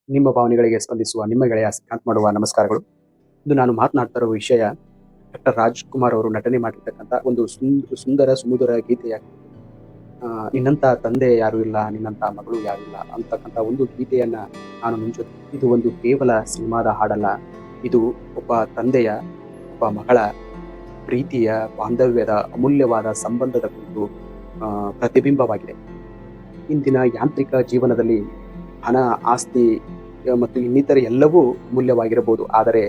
ನಿಮ್ಮ ಭಾವನೆಗಳಿಗೆ ಸ್ಪಂದಿಸುವ ನಿಮ್ಮ ಗೆಳೆಯ ಶ್ರೀಕಾಂತ್ ಮಾಡುವ ನಮಸ್ಕಾರಗಳು. ಇಂದು ನಾನು ಮಾತನಾಡ್ತಾ ಇರುವ ವಿಷಯ ಡಾಕ್ಟರ್ ರಾಜ್‌ಕುಮಾರ್ ಅವರು ನಟನೆ ಮಾಡಿರ್ತಕ್ಕಂಥ ಒಂದು ಸುಂದರ ಸುಮಧುರ ಗೀತೆಯಾಗಿದೆ. ನಿನ್ನಂಥ ತಂದೆ ಯಾರೂ ಇಲ್ಲ, ನಿನ್ನಂಥ ಮಗಳು ಯಾರೂ ಇಲ್ಲ ಅಂತಕ್ಕಂಥ ಒಂದು ಗೀತೆಯನ್ನ ನಾನು ನಿಮ್ಮ ಜೊತೆ ಇದು ಒಂದು ಕೇವಲ ಸಿನಿಮಾದ ಹಾಡಲ್ಲ. ಇದು ಒಬ್ಬ ತಂದೆಯ, ಒಬ್ಬ ಮಗಳ ಪ್ರೀತಿಯ, ಬಾಂಧವ್ಯದ ಅಮೂಲ್ಯವಾದ ಸಂಬಂಧದ ಕುರಿತು ಪ್ರತಿಬಿಂಬವಾಗಿದೆ. ಇಂದಿನ ಯಾಂತ್ರಿಕ ಜೀವನದಲ್ಲಿ ಹಣ, ಆಸ್ತಿ ಮತ್ತು ಇನ್ನಿತರೆ ಎಲ್ಲವೂ ಮೂಲ್ಯವಾಗಿರಬಹುದು. ಆದರೆ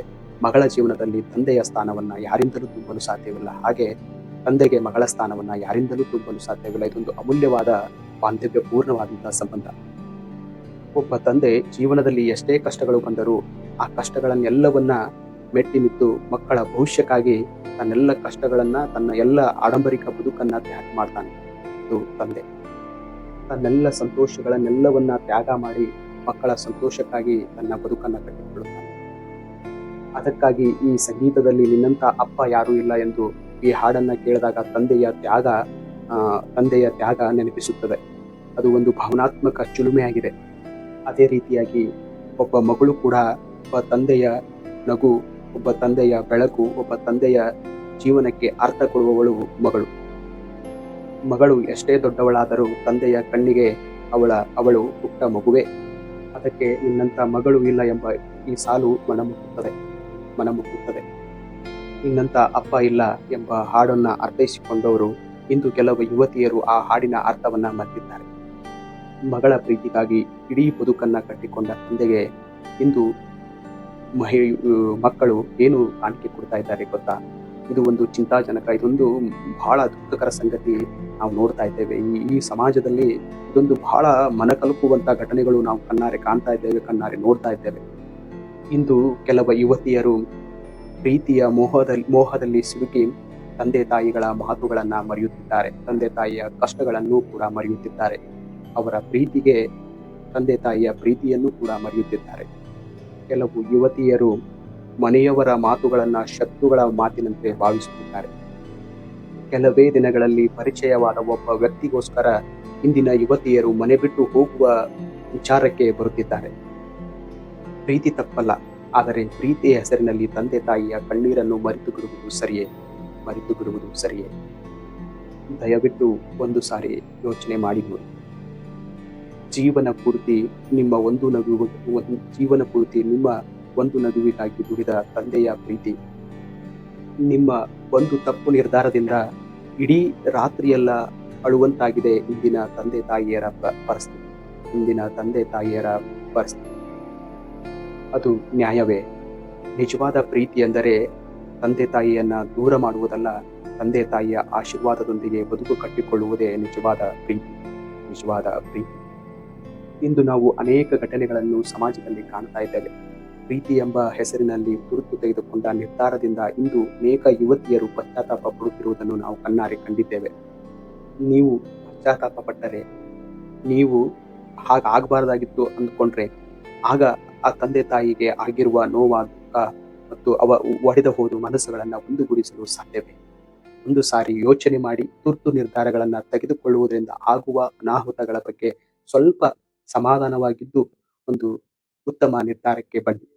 ಮಗಳ ಜೀವನದಲ್ಲಿ ತಂದೆಯ ಸ್ಥಾನವನ್ನ ಯಾರಿಂದಲೂ ತುಂಬಲು ಸಾಧ್ಯವಿಲ್ಲ. ಹಾಗೆ ತಂದೆಗೆ ಮಗಳ ಸ್ಥಾನವನ್ನ ಯಾರಿಂದಲೂ ತುಂಬಲು ಸಾಧ್ಯವಿಲ್ಲ. ಇದೊಂದು ಅಮೂಲ್ಯವಾದ ಬಾಂಧವ್ಯಪೂರ್ಣವಾದಂತಹ ಸಂಬಂಧ. ಒಬ್ಬ ತಂದೆ ಜೀವನದಲ್ಲಿ ಎಷ್ಟೇ ಕಷ್ಟಗಳು ಬಂದರೂ ಆ ಕಷ್ಟಗಳನ್ನೆಲ್ಲವನ್ನ ಮೆಟ್ಟಿ ನಿಂತು ಮಕ್ಕಳ ಭವಿಷ್ಯಕ್ಕಾಗಿ ತನ್ನೆಲ್ಲ ಕಷ್ಟಗಳನ್ನ, ತನ್ನ ಎಲ್ಲ ಆಡಂಬರಿಕ ಬದುಕನ್ನ ತ್ಯಾಗ ಮಾಡ್ತಾನೆ. ಇದು ತಂದೆ. ತನ್ನೆಲ್ಲ ಸಂತೋಷಗಳನ್ನೆಲ್ಲವನ್ನ ತ್ಯಾಗ ಮಾಡಿ ಮಕ್ಕಳ ಸಂತೋಷಕ್ಕಾಗಿ ತನ್ನ ಬದುಕನ್ನ ಕಟ್ಟಿಕೊಳ್ಳುತ್ತಾನೆ. ಅದಕ್ಕಾಗಿ ಈ ಸಂಗೀತದಲ್ಲಿ ನಿನ್ನಂಥ ಅಪ್ಪ ಯಾರೂ ಇಲ್ಲ ಎಂದು ಈ ಹಾಡನ್ನ ಕೇಳಿದಾಗ ತಂದೆಯ ತ್ಯಾಗ ನೆನಪಿಸುತ್ತದೆ. ಅದು ಒಂದು ಭಾವನಾತ್ಮಕ ಚಿಲುಮೆಯಾಗಿದೆ. ಅದೇ ರೀತಿಯಾಗಿ ಒಬ್ಬ ಮಗಳು ಕೂಡ ಒಬ್ಬ ತಂದೆಯ ನಗು, ಒಬ್ಬ ತಂದೆಯ ಬೆಳಕು, ಒಬ್ಬ ತಂದೆಯ ಜೀವನಕ್ಕೆ ಅರ್ಥ ಕೊಡುವವಳು ಮಗಳು. ಮಗಳು ಎಷ್ಟೇ ದೊಡ್ಡವಳಾದರೂ ತಂದೆಯ ಕಣ್ಣಿಗೆ ಅವಳು ಪುಟ್ಟ ಮಗುವೇ. ಅದಕ್ಕೆ ನಿನ್ನಂಥ ಮಗಳು ಇಲ್ಲ ಎಂಬ ಈ ಸಾಲು ಮನಮುಟ್ಟುತ್ತದೆ. ನಿನ್ನಂಥ ಅಪ್ಪ ಇಲ್ಲ ಎಂಬ ಹಾಡನ್ನ ಅರ್ಥೈಸಿಕೊಂಡವರು ಇಂದು ಕೆಲವು ಯುವತಿಯರು ಆ ಹಾಡಿನ ಅರ್ಥವನ್ನ ಮರೆತಿದ್ದಾರೆ. ಮಗಳ ಪ್ರೀತಿಗಾಗಿ ಇಡೀ ಬದುಕನ್ನ ಕಟ್ಟಿಕೊಂಡ ತಂದೆಗೆ ಇಂದು ಮಕ್ಕಳು ಏನು ಕಾಣಿಕೆ ಕೊಡ್ತಾ ಇದ್ದಾರೆ ಗೊತ್ತಾ? ಇದು ಒಂದು ಚಿಂತಾಜನಕ. ಇದೊಂದು ಬಹಳ ದುಃಖಕರ ಸಂಗತಿ ನಾವು ನೋಡ್ತಾ ಇದ್ದೇವೆ. ಈ ಸಮಾಜದಲ್ಲಿ ಇದೊಂದು ಬಹಳ ಮನಕಲುಕುವಂತ ಘಟನೆಗಳು ನಾವು ಕಣ್ಣಾರೆ ಕಾಣ್ತಾ ಇದ್ದೇವೆ, ಕಣ್ಣಾರೆ ನೋಡ್ತಾ ಇದ್ದೇವೆ. ಇಂದು ಕೆಲವು ಯುವತಿಯರು ಪ್ರೀತಿಯ ಮೋಹದಲ್ಲಿ ಸಿಲುಕಿ ತಂದೆ ತಾಯಿಗಳ ಮಾತುಗಳನ್ನ ಮರೆಯುತ್ತಿದ್ದಾರೆ. ತಂದೆ ತಾಯಿಯ ಕಷ್ಟಗಳನ್ನು ಕೂಡ ಮರೆಯುತ್ತಿದ್ದಾರೆ. ಅವರ ಪ್ರೀತಿಗೆ ತಂದೆ ತಾಯಿಯ ಪ್ರೀತಿಯನ್ನು ಕೂಡ ಮರೆಯುತ್ತಿದ್ದಾರೆ. ಕೆಲವು ಯುವತಿಯರು ಮನೆಯವರ ಮಾತುಗಳನ್ನ ಶತ್ರುಗಳ ಮಾತಿನಂತೆ ಭಾವಿಸುತ್ತಿದ್ದಾರೆ. ಕೆಲವೇ ದಿನಗಳಲ್ಲಿ ಪರಿಚಯವಾದ ಒಬ್ಬ ವ್ಯಕ್ತಿಗೋಸ್ಕರ ಇಂದಿನ ಯುವತಿಯರು ಮನೆ ಬಿಟ್ಟು ಹೋಗುವ ವಿಚಾರಕ್ಕೆ ಬರುತ್ತಿದ್ದಾರೆ. ಪ್ರೀತಿ ತಪ್ಪಲ್ಲ, ಆದರೆ ಪ್ರೀತಿಯ ಹೆಸರಿನಲ್ಲಿ ತಂದೆ ತಾಯಿಯ ಕಣ್ಣೀರನ್ನು ಮರೆತು ಬಿಡುವುದು ಸರಿಯೇ? ದಯವಿಟ್ಟು ಒಂದು ಸಾರಿ ಯೋಚನೆ ಮಾಡಿ ನೋಡಿ. ಜೀವನ ಪೂರ್ತಿ ನಿಮ್ಮ ಒಂದು ನಗುವಿಗಾಗಿ ದುಡಿದ ತಂದೆಯ ಪ್ರೀತಿ, ನಿಮ್ಮ ಒಂದು ತಪ್ಪು ನಿರ್ಧಾರದಿಂದ ಇಡೀ ರಾತ್ರಿಯೆಲ್ಲ ಅಳುವಂತಾಗಿದೆ ಇಂದಿನ ತಂದೆ ತಾಯಿಯರ ಪರಿಸ್ಥಿತಿ. ಅದು ನ್ಯಾಯವೇ? ನಿಜವಾದ ಪ್ರೀತಿ ಎಂದರೆ ತಂದೆ ತಾಯಿಯನ್ನ ದೂರ ಮಾಡುವುದಲ್ಲ, ತಂದೆ ತಾಯಿಯ ಆಶೀರ್ವಾದದೊಂದಿಗೆ ಬದುಕು ಕಟ್ಟಿಕೊಳ್ಳುವುದೇ ನಿಜವಾದ ಪ್ರೀತಿ. ಇಂದು ನಾವು ಅನೇಕ ಘಟನೆಗಳನ್ನು ಸಮಾಜದಲ್ಲಿ ಕಾಣ್ತಾ ಇದ್ದೇವೆ. ಪ್ರೀತಿ ಎಂಬ ಹೆಸರಿನಲ್ಲಿ ತುರ್ತು ತೆಗೆದುಕೊಂಡ ನಿರ್ಧಾರದಿಂದ ಇಂದು ಅನೇಕ ಯುವತಿಯರು ಪಶ್ಚಾತ್ತಾಪ ಪಡುತ್ತಿರುವುದನ್ನು ನಾವು ಕಣ್ಣಾರೆ ಕಂಡಿದ್ದೇವೆ. ನೀವು ಪಶ್ಚಾತ್ತಾಪ ಪಟ್ಟರೆ, ನೀವು ಹಾಗಾಗಬಾರ್ದಾಗಿತ್ತು ಅಂದ್ಕೊಂಡ್ರೆ, ಆಗ ಆ ತಂದೆ ತಾಯಿಗೆ ಆಗಿರುವ ನೋವ, ದುಃಖ ಮತ್ತು ಒಡೆದ ಹೋದ ಮನಸ್ಸುಗಳನ್ನ ಒಂದುಗೂಡಿಸಲು ಸಾಧ್ಯವೇ? ಒಂದು ಸಾರಿ ಯೋಚನೆ ಮಾಡಿ ತುರ್ತು ನಿರ್ಧಾರಗಳನ್ನ ತೆಗೆದುಕೊಳ್ಳುವುದರಿಂದ ಆಗುವ ಅನಾಹುತಗಳ ಬಗ್ಗೆ ಸ್ವಲ್ಪ ಸಮಾಧಾನವಾಗಿದ್ದು ಒಂದು ಉತ್ತಮ ನಿರ್ಧಾರಕ್ಕೆ ಬನ್ನಿ.